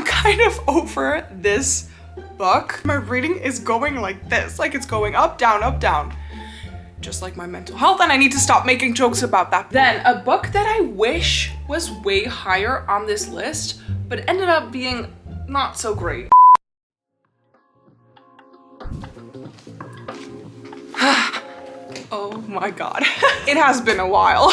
I'm kind of over this book. My reading is going like this, like it's going up, down, just like my mental health, and I need to stop making jokes about that. Then a book that I wish was way higher on this list, but ended up being not so great. Oh my god. It has been a while.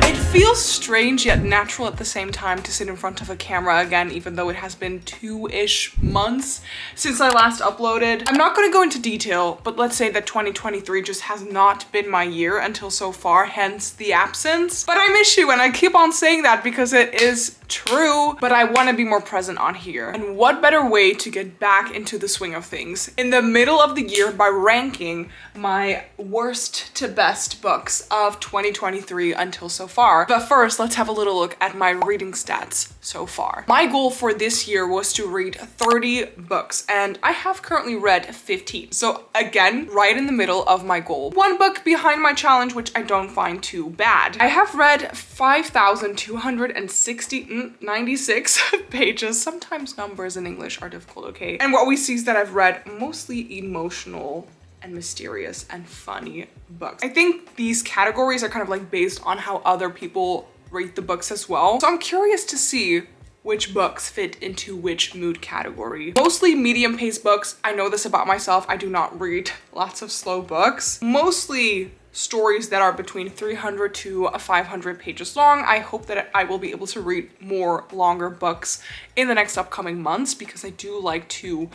It feels strange yet natural at the same time to sit in front of a camera again, even though it has been 2-ish months since I last uploaded. I'm not going to go into detail, but let's say that 2023 just has not been my year until so far, hence the absence. But I miss you, and I keep on saying that because it is true, but I want to be more present on here. And what better way to get back into the swing of things in the middle of the year by ranking my worst to best books of 2023 until so far. But first, let's have a little look at my reading stats so far. My goal for this year was to read 30 books, and I have currently read 15. So again, right in the middle of my goal. One book behind my challenge, which I don't find too bad. I have read 5,296 pages. Sometimes numbers in English are difficult, okay? And what we see is that I've read mostly emotional and mysterious and funny books. I think these categories are kind of like based on how other people rate the books as well. So I'm curious to see which books fit into which mood category. Mostly medium-paced books. I know this about myself. I do not read lots of slow books. Mostly stories that are between 300 to 500 pages long. I hope that I will be able to read more longer books in the next upcoming months because I do like to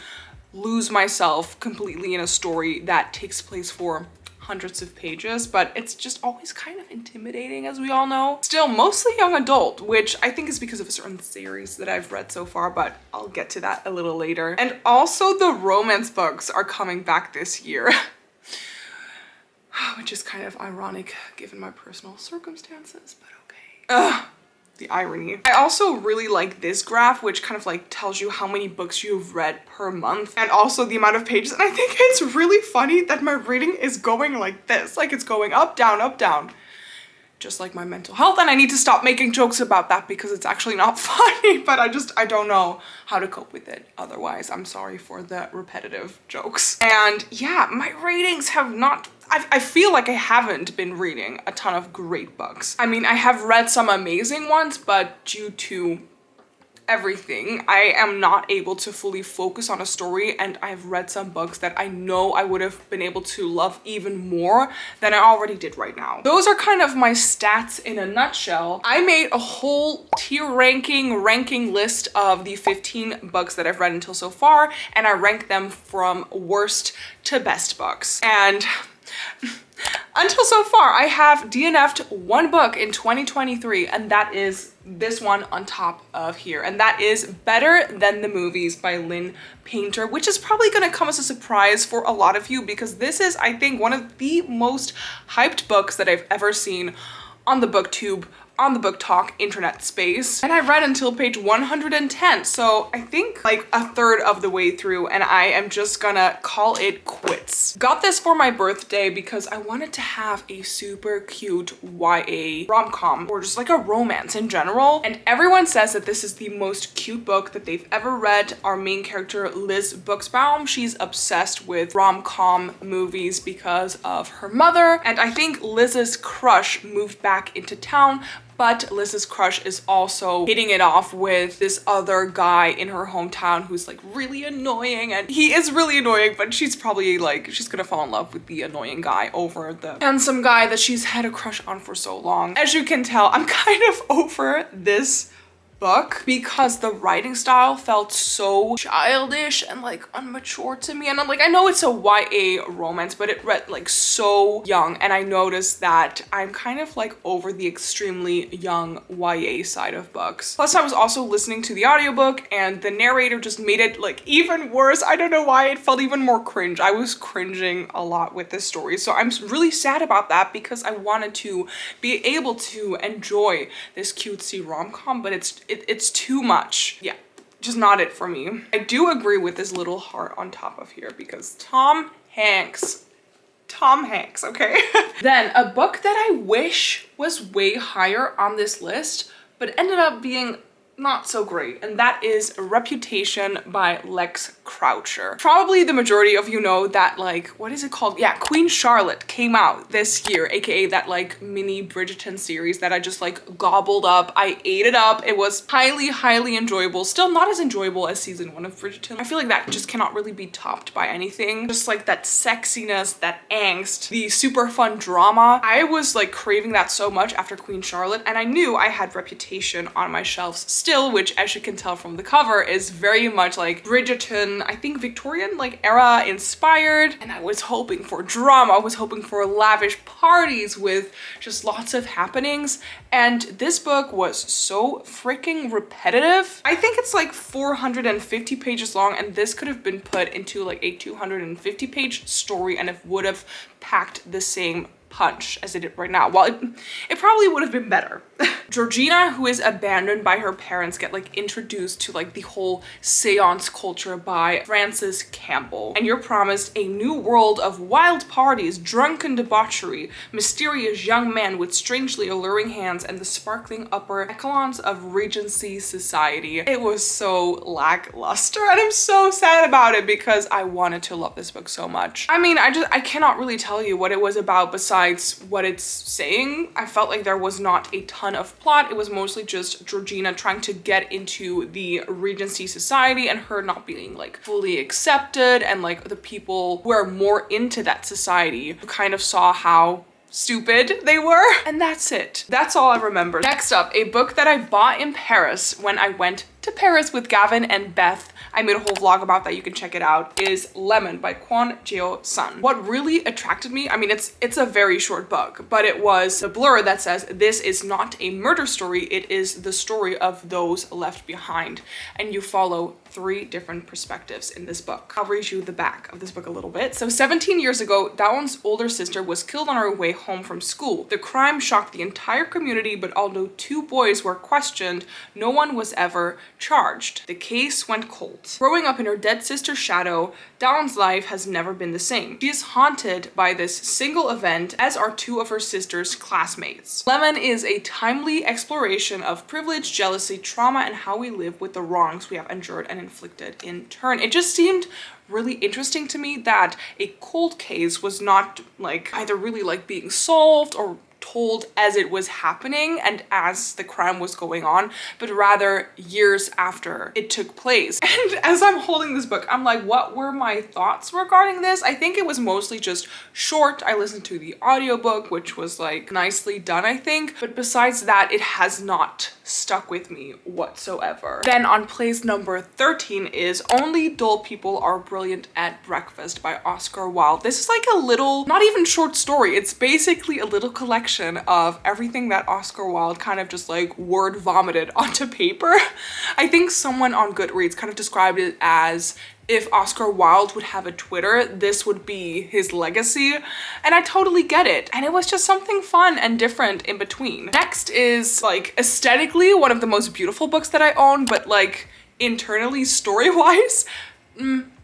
lose myself completely in a story that takes place for hundreds of pages, but it's just always kind of intimidating, as we all know. Still mostly young adult, which I think is because of a certain series that I've read so far, but I'll get to that a little later. And also the romance books are coming back this year. Which is kind of ironic given my personal circumstances, but okay. Ugh. The irony. I also really like this graph, which kind of like tells you how many books you've read per month and also the amount of pages. And I think it's really funny that my reading is going like this, like it's going up, down, just like my mental health. And I need to stop making jokes about that because it's actually not funny, but I don't know how to cope with it otherwise. I'm sorry for the repetitive jokes. And yeah, my ratings have not, I feel like I haven't been reading a ton of great books. I mean, I have read some amazing ones, but due to everything, I am not able to fully focus on a story, and I've read some books that I know I would have been able to love even more than I already did right now. Those are kind of my stats in a nutshell. I made a whole tier ranking list of the 15 books that I've read until so far, and I ranked them from worst to best books. And until so far, I have DNF'd one book in 2023, and that is this one on top of here. And that is Better Than the Movies by Lynn Painter, which is probably gonna come as a surprise for a lot of you because this is, I think, one of the most hyped books that I've ever seen on the BookTube, on the Book Talk internet space. And I read until page 110, so I think like a third of the way through, and I am just gonna call it quits. Got this for my birthday because I wanted to have a super cute YA rom-com, or just like a romance in general. And everyone says that this is the most cute book that they've ever read. Our main character, Liz Buxbaum, she's obsessed with rom-com movies because of her mother. And I think Liz's crush moved back into town, but Liz's crush is also hitting it off with this other guy in her hometown who's like really annoying, and he is really annoying, but she's probably like, she's gonna fall in love with the annoying guy over the handsome guy that she's had a crush on for so long. As you can tell, I'm kind of over this book because the writing style felt so childish and like unmature to me. And I'm like, I know it's a YA romance, but it read like so young, and I noticed that I'm kind of like over the extremely young YA side of books. Plus I was also listening to the audiobook, and the narrator just made it like even worse. I don't know why, it felt even more cringe. I was cringing a lot with this story, so I'm really sad about that because I wanted to be able to enjoy this cutesy rom-com, but it's too much. Yeah, just not it for me. I do agree with this little heart on top of here because Tom Hanks Tom Hanks, okay? Then a book that I wish was way higher on this list, but ended up being not so great, and that is Reputation by Lex Croucher. Probably the majority of you know that, like, what is it called? Yeah, Queen Charlotte came out this year, aka that like mini Bridgerton series that I just like gobbled up. I ate it up. It was highly enjoyable. Still not as enjoyable as season 1 of Bridgerton. I feel like that just cannot really be topped by anything. Just like that sexiness, that angst, the super fun drama. I was like craving that so much after Queen Charlotte, and I knew I had Reputation on my shelves still, which, as you can tell from the cover, is very much like Bridgerton, I think Victorian like era inspired. And I was hoping for drama. I was hoping for lavish parties with just lots of happenings. And this book was so freaking repetitive. I think it's like 450 pages long, and this could have been put into like a 250 page story and it would have packed the same punch as it did right now. Well, it probably would have been better. Georgina, who is abandoned by her parents, get like introduced to like the whole seance culture by Frances Campbell. And you're promised a new world of wild parties, drunken debauchery, mysterious young men with strangely alluring hands, and the sparkling upper echelons of Regency society. It was so lackluster, and I'm so sad about it because I wanted to love this book so much. I mean, I cannot really tell you what it was about besides what it's saying. I felt like there was not a ton of plot. It was mostly just Georgina trying to get into the Regency society and her not being like fully accepted, and like the people who are more into that society who kind of saw how stupid they were. And that's it. That's all I remember. Next up, a book that I bought in Paris when I went to Paris with Gavin and Beth. I made a whole vlog about that, you can check it out, is Lemon by Kwon Jeo Sun. What really attracted me, I mean, it's a very short book, but it was the blur that says this is not a murder story, it is the story of those left behind. And you follow 3 different perspectives in this book. I'll read you the back of this book a little bit. So 17 years ago, Daewon's older sister was killed on her way home from school. The crime shocked the entire community, but although 2 boys were questioned, no one was ever charged. The case went cold. Growing up in her dead sister's shadow, Daewon's life has never been the same. She is haunted by this single event, as are 2 of her sister's classmates. Lemon is a timely exploration of privilege, jealousy, trauma, and how we live with the wrongs we have endured and inflicted in turn. It just seemed really interesting to me that a cold case was not like either really like being solved or told as it was happening and as the crime was going on, but rather years after it took place. And as I'm holding this book, I'm like, what were my thoughts regarding this? I think it was mostly just short. I listened to the audiobook, which was like nicely done, I think. But besides that, it has not stuck with me whatsoever. Then on place number 13 is Only Dull People Are Brilliant at Breakfast by Oscar Wilde. This is like a little, not even short story. It's basically a little collection of everything that Oscar Wilde kind of just like word vomited onto paper. I think someone on Goodreads kind of described it as if Oscar Wilde would have a Twitter, this would be his legacy. And I totally get it. And it was just something fun and different in between. Next is like aesthetically one of the most beautiful books that I own, but like internally story-wise,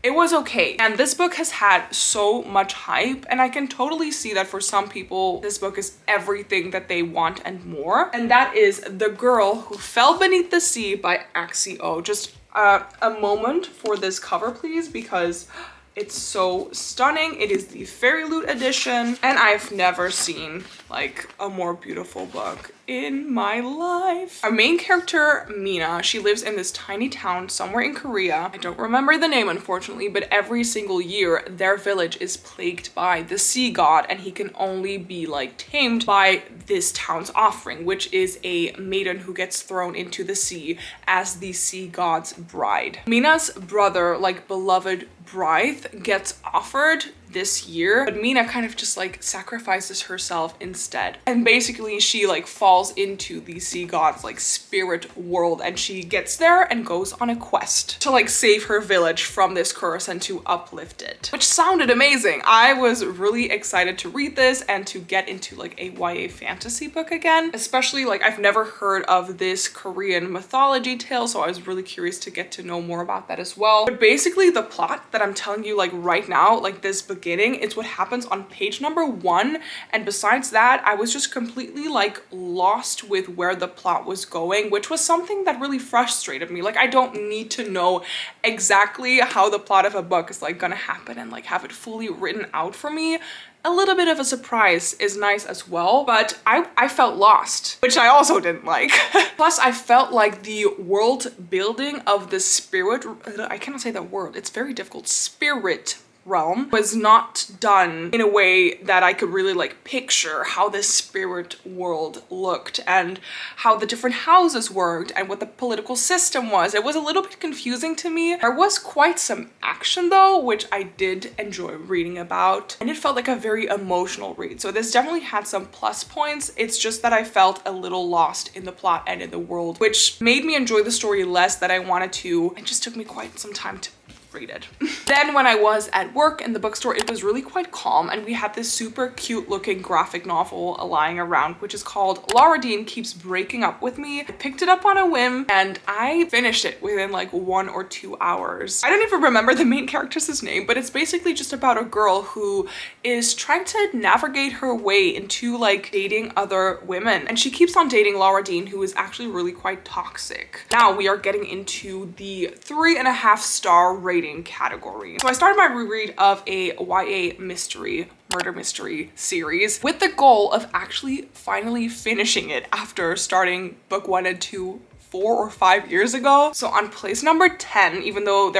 it was okay. And this book has had so much hype, and I can totally see that for some people, this book is everything that they want and more. And that is The Girl Who Fell Beneath the Sea by Axio. Just a moment for this cover, please, because it's so stunning. It is the Fairy Loot edition, and I've never seen like a more beautiful book in my life. Our main character, Mina, she lives in this tiny town somewhere in Korea. I don't remember the name, unfortunately, but every single year their village is plagued by the sea god, and he can only be like tamed by this town's offering, which is a maiden who gets thrown into the sea as the sea god's bride. Mina's brother, like beloved Brythe, gets offered this year, but Mina kind of just like sacrifices herself instead. And basically she like falls into the sea god's like spirit world, and she gets there and goes on a quest to like save her village from this curse and to uplift it, which sounded amazing. I was really excited to read this and to get into like a YA fantasy book again, especially like I've never heard of this Korean mythology tale, so I was really curious to get to know more about that as well. But basically the plot that I'm telling you like right now, like this begins beginning. It's what happens on page number 1. And besides that, I was just completely like lost with where the plot was going, which was something that really frustrated me. Like, I don't need to know exactly how the plot of a book is like gonna happen and like have it fully written out for me. A little bit of a surprise is nice as well, but I felt lost, which I also didn't like. Plus, I felt like the world building of the spirit, I cannot say that word, it's very difficult, spirit realm was not done in a way that I could really like picture how this spirit world looked and how the different houses worked and what the political system was. It was a little bit confusing to me. There was quite some action though, which I did enjoy reading about, and it felt like a very emotional read. So this definitely had some plus points. It's just that I felt a little lost in the plot and in the world, which made me enjoy the story less than I wanted to. It just took me quite some time to read it. Then when I was at work in the bookstore, it was really quite calm, and we had this super cute looking graphic novel lying around, which is called Laura Dean Keeps Breaking Up With Me. I picked it up on a whim and I finished it within like 1 or 2 hours. I don't even remember the main character's name, but it's basically just about a girl who is trying to navigate her way into like dating other women, and she keeps on dating Laura Dean, who is actually really quite toxic. Now we are getting into the 3.5 star rating category. So I started my reread of a YA mystery, murder mystery series with the goal of actually finally finishing it after starting book 1 and 2 4 or 5 years ago. So on place number 10, even though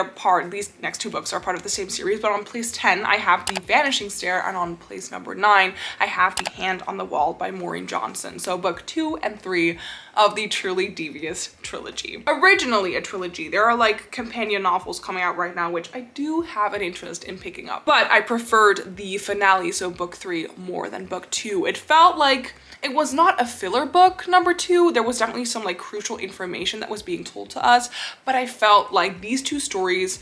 these next 2 books are part of the same series, but on place 10, I have The Vanishing Stair, and on place number 9, I have The Hand on the Wall by Maureen Johnson. So book 2 and 3 of the Truly Devious trilogy. Originally a trilogy. There are like companion novels coming out right now, which I do have an interest in picking up, but I preferred the finale, so book 3, more than book 2. It felt like it was not a filler book, number 2. There was definitely some like crucial information that was being told to us, but I felt like these 2 stories,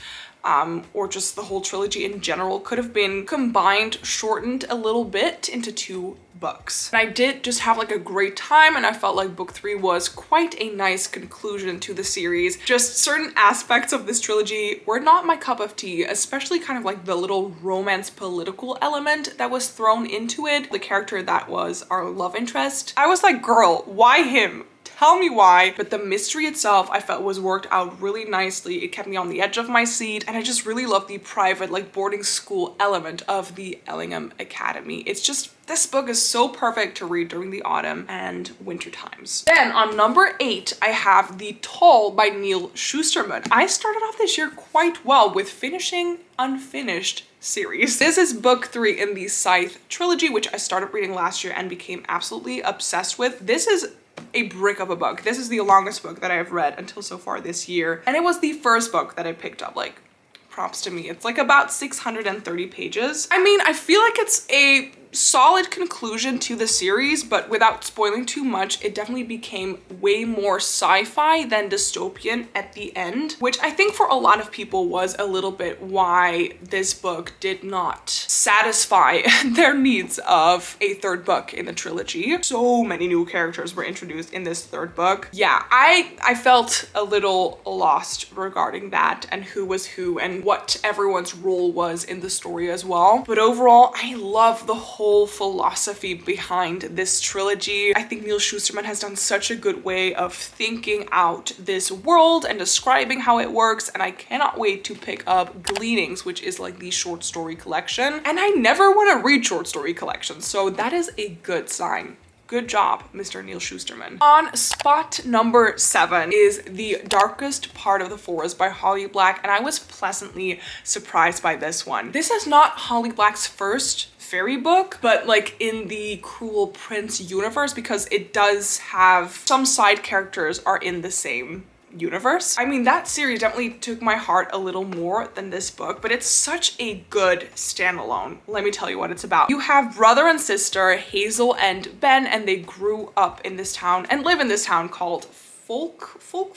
or just the whole trilogy in general, could have been combined, shortened a little bit into 2 books. And I did just have like a great time, and I felt like book 3 was quite a nice conclusion to the series. Just certain aspects of this trilogy were not my cup of tea, especially kind of like the little romance political element that was thrown into it. The character that was our love interest, I was like, girl, why him? Tell me why. But the mystery itself, I felt, was worked out really nicely. It kept me on the edge of my seat, and I just really love the private like boarding school element of the Ellingham Academy. It's just, this book is so perfect to read during the autumn and winter times. Then on number 8, I have The Toll by Neil Shusterman. I started off this year quite well with finishing unfinished series. This is book 3 in the Scythe trilogy, which I started reading last year and became absolutely obsessed with. This is a brick of a book. This is the longest book that I have read until so far this year, and it was the first book that I picked up. Like, props to me. It's like about 630 pages. I mean, I feel like it's a solid conclusion to the series, but without spoiling too much, it definitely became way more sci-fi than dystopian at the end, which I think for a lot of people was a little bit why this book did not satisfy their needs of a 3rd book in the trilogy. So many new characters were introduced in this 3rd book. Yeah, I felt a little lost regarding that and who was who and what everyone's role was in the story as well. But overall, I love the whole philosophy behind this trilogy. I think Neil Shusterman has done such a good way of thinking out this world and describing how it works, and I cannot wait to pick up Gleanings, which is like the short story collection. And I never want to read short story collections, so that is a good sign. Good job, Mr. Neil Shusterman. On spot number 7 is The Darkest Part of the Forest by Holly Black, and I was pleasantly surprised by this one. This is not Holly Black's first fairy book, but like in the Cruel Prince universe, because it does have some side characters are in the same universe. I mean, that series definitely took my heart a little more than this book, but it's such a good standalone. Let me tell you what it's about. You have brother and sister, Hazel and Ben, and they grew up in this town and live in this town called Fairfold.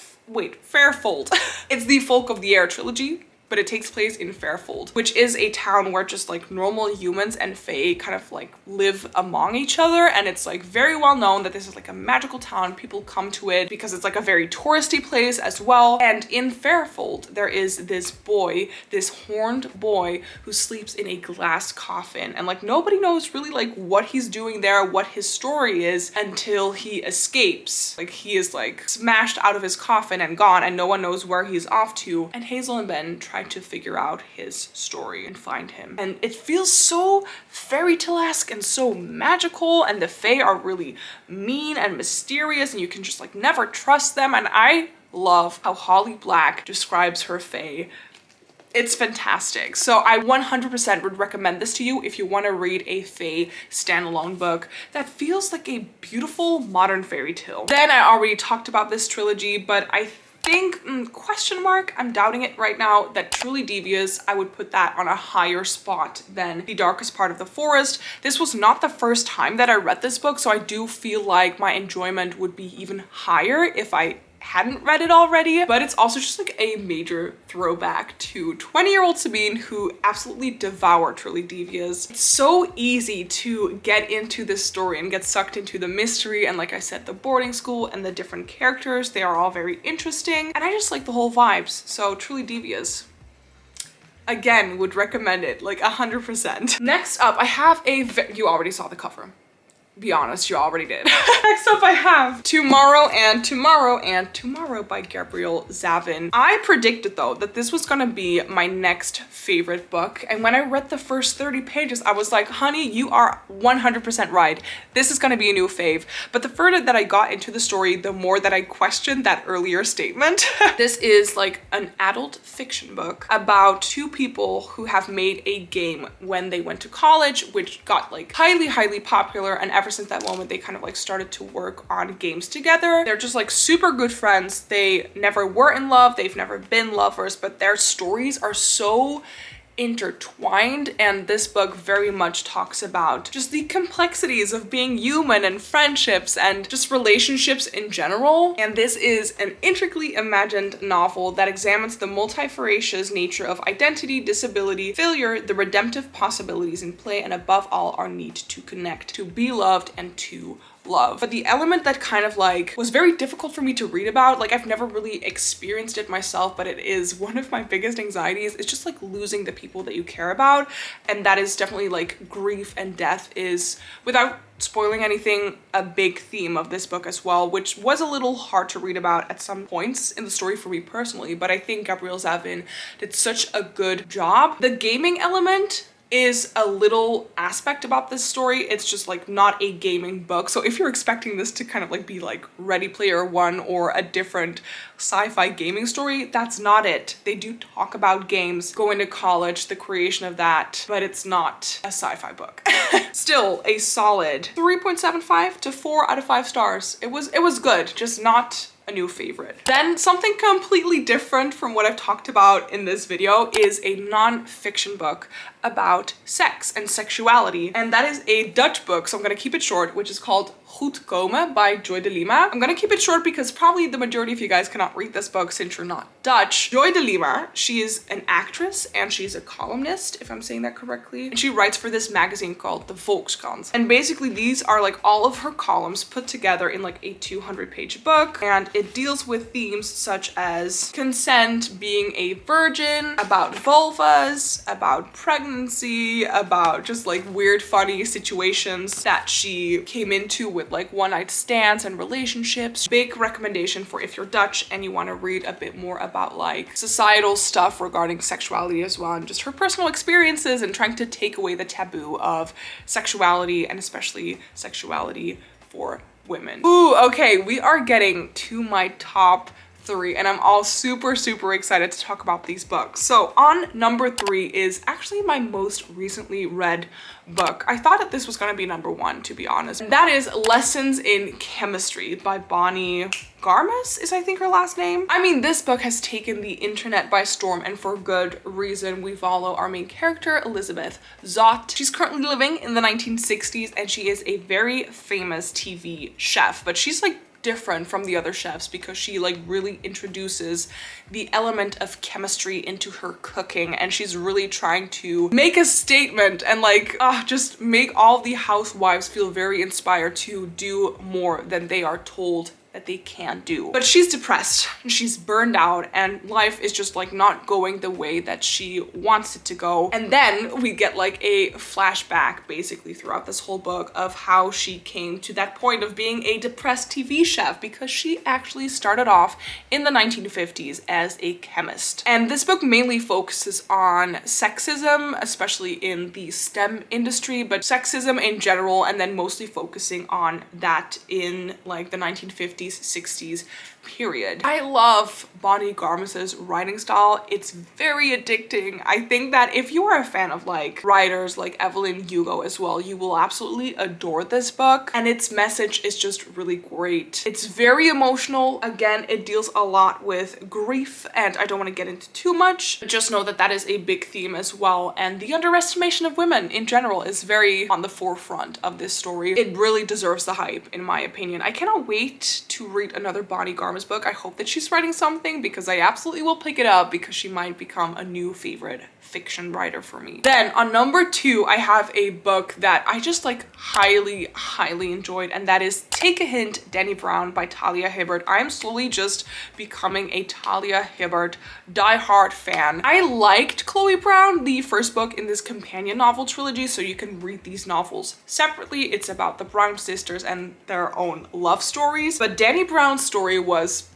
It's the Folk of the Air trilogy. but it takes place in Fairfold, which is a town where just like normal humans and fae kind of like live among each other. And it's like very well known that this is like a magical town. People come to it because it's like a very touristy place as well. And in Fairfold, there is this boy, this horned boy who sleeps in a glass coffin. And like nobody knows really like what he's doing there, what his story is until he escapes. Like he is like smashed out of his coffin and gone, and no one knows where he's off to. And Hazel and Ben try to figure out his story and find him. And it feels so fairy tale-esque and so magical, and the fae are really mean and mysterious, and you can just like never trust them. And I love how Holly Black describes her fae. It's fantastic. So I 100% would recommend this to you if you want to read a fae standalone book that feels like a beautiful modern fairy tale. Then I already talked about this trilogy, but I think, question mark, I'm doubting it right now, that Truly Devious, I would put that on a higher spot than The Darkest Part of the Forest. This was not the first time that I read this book, so I do feel like my enjoyment would be even higher if I hadn't read it already, but it's also just like a major throwback to 20-year-old Sabine, who absolutely devoured Truly Devious. It's so easy to get into this story and get sucked into the mystery, and like I said, the boarding school and the different characters, they are all very interesting, and I just like the whole vibes. So Truly Devious, again, would recommend it like 100%. Next up, I have you already saw the cover. Be honest, you already did. Next up I have Tomorrow and Tomorrow and Tomorrow by Gabrielle Zavin. I predicted though that this was gonna be my next favorite book, and when I read the first 30 pages I was like, honey, you are 100% right. This is gonna be a new fave. But the further that I got into the story, the more that I questioned that earlier statement. This is like an adult fiction book about two people who have made a game when they went to college, which got like highly popular, and ever since that moment they kind of like started to work on games together. They're just like super good friends. They never were in love, they've never been lovers, but their stories are so intertwined, and this book very much talks about just the complexities of being human and friendships and just relationships in general. And this is an intricately imagined novel that examines the multifarious nature of identity, disability, failure, the redemptive possibilities in play, and above all, our need to connect, to be loved, and to love. But the element that kind of like was very difficult for me to read about, like I've never really experienced it myself, but it is one of my biggest anxieties, is just like losing the people that you care about. And that is definitely like grief and death is, without spoiling anything, a big theme of this book as well, which was a little hard to read about at some points in the story for me personally. But I think Gabrielle Zavin did such a good job. The gaming element is a little aspect about this story. It's just like not a gaming book. So if you're expecting this to kind of like be like Ready Player One or a different sci-fi gaming story, that's not it. They do talk about games, going to college, the creation of that, but it's not a sci-fi book. Still a solid 3.75 to 4 out of 5 stars. It was good, just not a new favorite. Then something completely different from what I've talked about in this video is a non-fiction book about sex and sexuality, and that is a Dutch book, so I'm gonna keep it short, which is called Goed Komen by Joy de Lima. I'm gonna keep it short because probably the majority of you guys cannot read this book since you're not Dutch. Joy de Lima, she is an actress and she's a columnist, if I'm saying that correctly, and she writes for this magazine called the Volkskrant. And basically these are like all of her columns put together in like a 200-page book, and it deals with themes such as consent, being a virgin, about vulvas, about pregnancy, about just like weird funny situations that she came into with like one-night stands and relationships. Big recommendation for if you're Dutch and you want to read a bit more about like societal stuff regarding sexuality as well, and just her personal experiences and trying to take away the taboo of sexuality, and especially sexuality for women. Ooh, okay, we are getting to my top 3, and I'm all super excited to talk about these books. So on number 3 is actually my most recently read book. I thought that this was gonna be number 1, to be honest. And that is Lessons in Chemistry by Bonnie Garmus, is I think her last name. I mean, this book has taken the internet by storm, and for good reason. We follow our main character, Elizabeth Zott. She's currently living in the 1960s, and she is a very famous TV chef, but she's like different from the other chefs because she like really introduces the element of chemistry into her cooking, and she's really trying to make a statement and like just make all the housewives feel very inspired to do more than they are told that they can do. But she's depressed and she's burned out, and life is just like not going the way that she wants it to go. And then we get like a flashback basically throughout this whole book of how she came to that point of being a depressed TV chef, because she actually started off in the 1950s as a chemist. And this book mainly focuses on sexism, especially in the STEM industry, but sexism in general, and then mostly focusing on that in like the 1950s 60s period. I love Bonnie Garmus's writing style. It's very addicting. I think that if you are a fan of like writers like Evelyn Hugo as well, you will absolutely adore this book, and its message is just really great. It's very emotional. Again, it deals a lot with grief, and I don't want to get into too much, but just know that that is a big theme as well, and the underestimation of women in general is very on the forefront of this story. It really deserves the hype in my opinion. I cannot wait to read another Bonnie Garmus book. I hope that she's writing something, because I absolutely will pick it up, because she might become a new favorite fiction writer for me. Then on number 2, I have a book that I just like highly enjoyed, and that is Take a Hint, Dani Brown by Talia Hibbert. I'm slowly just becoming a Talia Hibbert diehard fan. I liked Chloe Brown, the first book in this companion novel trilogy, so you can read these novels separately. It's about the Brown sisters and their own love stories, but Dani Brown's story was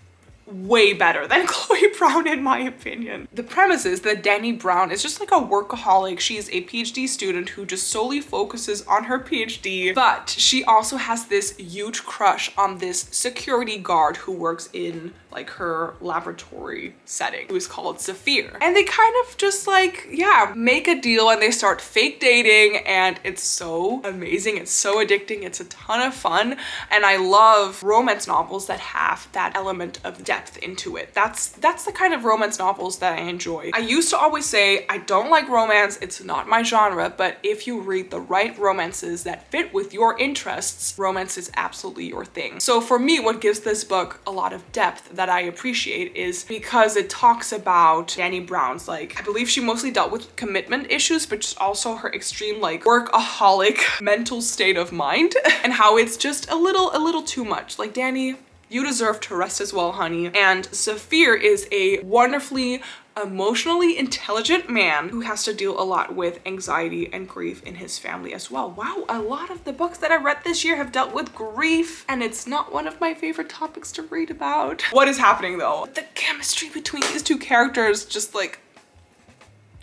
way better than Chloe Brown in my opinion. The premise is that Dani Brown is just like a workaholic. She's a PhD student who just solely focuses on her PhD, but she also has this huge crush on this security guard who works in like her laboratory setting, who is called Zafir. And they kind of just like, yeah, make a deal, and they start fake dating, and it's so amazing. It's so addicting. It's a ton of fun. And I love romance novels that have that element of depth into it. That's the kind of romance novels that I enjoy. I used to always say I don't like romance, it's not my genre, but if you read the right romances that fit with your interests, romance is absolutely your thing. So for me, what gives this book a lot of depth that I appreciate is because it talks about Dani Brown's, like, I believe she mostly dealt with commitment issues, but just also her extreme like workaholic mental state of mind, and how it's just a little too much. Like, Dani, you deserve to rest as well, honey. And Zafir is a wonderfully emotionally intelligent man who has to deal a lot with anxiety and grief in his family as well. Wow, a lot of the books that I read this year have dealt with grief, and it's not one of my favorite topics to read about. What is happening though? The chemistry between these two characters, just like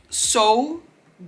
so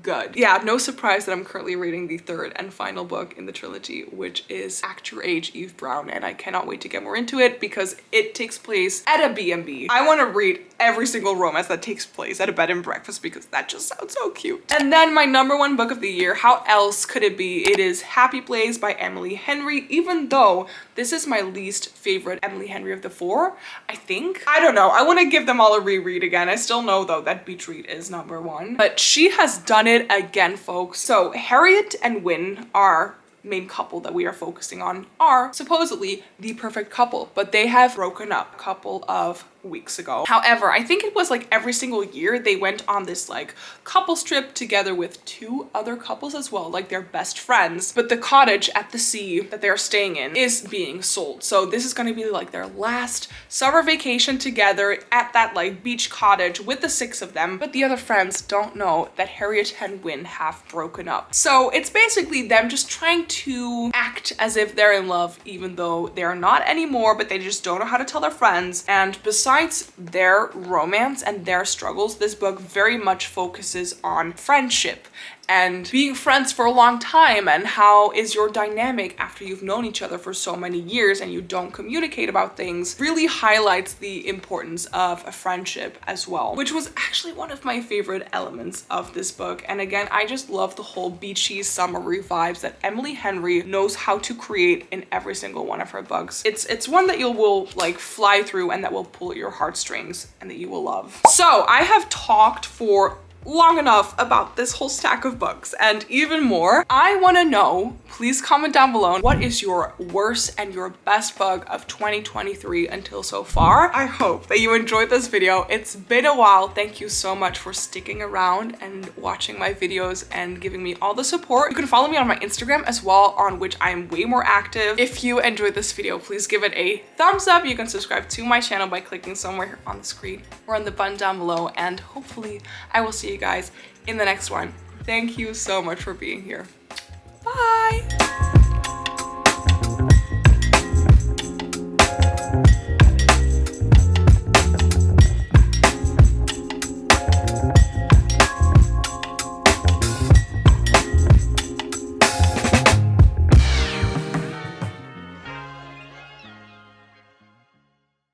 good. Yeah, no surprise that I'm currently reading the third and final book in the trilogy, which is Act Your Age, Eve Brown, and I cannot wait to get more into it because it takes place at a B&B. I want to read every single romance that takes place at a bed and breakfast because that just sounds so cute. And then my number 1 book of the year, how else could it be? It is Happy Place by Emily Henry, even though this is my least favorite Emily Henry of the 4, I think. I don't know. I want to give them all a reread again. I still know though that Beach Read is number 1, but she has done it again, folks. So Harriet and Wynne, our main couple that we are focusing on, are supposedly the perfect couple, but they have broken up a couple of weeks ago. However, I think it was like every single year they went on this like couples trip together with 2 other couples as well, like they're best friends, but the cottage at the sea that they're staying in is being sold. So this is going to be like their last summer vacation together at that like beach cottage with the 6 of them, but the other friends don't know that Harriet and Wynne have broken up. So it's basically them just trying to act as if they're in love even though they're not anymore, but they just don't know how to tell their friends. And besides their romance and their struggles, this book very much focuses on friendship and being friends for a long time, and how is your dynamic after you've known each other for so many years and you don't communicate about things. Really highlights the importance of a friendship as well, which was actually one of my favorite elements of this book. And again, I just love the whole beachy summery vibes that Emily Henry knows how to create in every single one of her books. It's one that you will like fly through and that will pull at your heartstrings and that you will love. So I have talked for long enough about this whole stack of books and even more. I want to know, please comment down below, what is your worst and your best book of 2023 until so far. I hope that you enjoyed this video. It's been a while. Thank you so much for sticking around and watching my videos and giving me all the support. You can follow me on my Instagram as well, on which I am way more active. If you enjoyed this video, please give it a thumbs up. You can subscribe to my channel by clicking somewhere on the screen or on the button down below, and hopefully I will see you guys in the next one. Thank you so much for being here. Bye.